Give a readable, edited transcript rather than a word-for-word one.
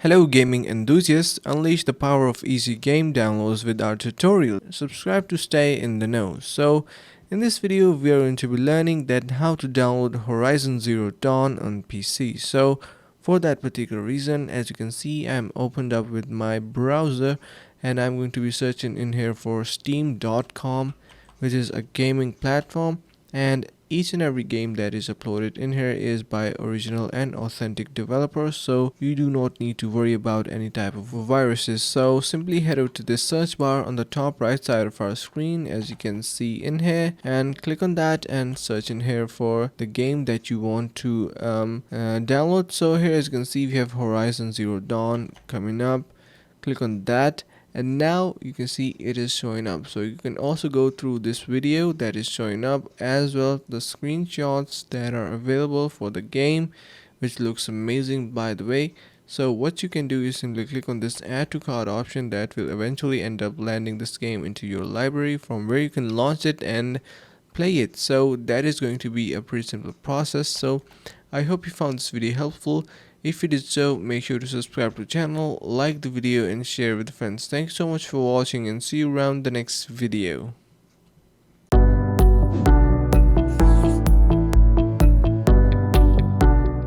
Hello gaming enthusiasts, unleash the power of easy game downloads with our tutorial. Subscribe to stay in the know. So in this video we are going to be learning that how to download Horizon Zero Dawn on PC. So for that particular reason, as you can see, I'm opened up with my browser and I'm going to be searching in here for steam.com, which is a gaming platform, and each and every game that is uploaded in here is by original and authentic developers, so you do not need to worry about any type of viruses. So simply head over to this search bar on the top right side of our screen, as you can see in here, and click on that and search in here for the game that you want to download. So here, as you can see, we have Horizon Zero Dawn coming up. Click on that and now you can see it is showing up. So you can also go through this video that is showing up, as well the screenshots that are available for the game, which looks amazing by the way. So what you can do is simply click on this add to cart option that will eventually end up landing this game into your library, from where you can launch it and play it. So that is going to be a pretty simple process. So I hope you found this video helpful. If you did so, make sure to subscribe to the channel, like the video and share with friends. Thanks so much for watching and see you around the next video.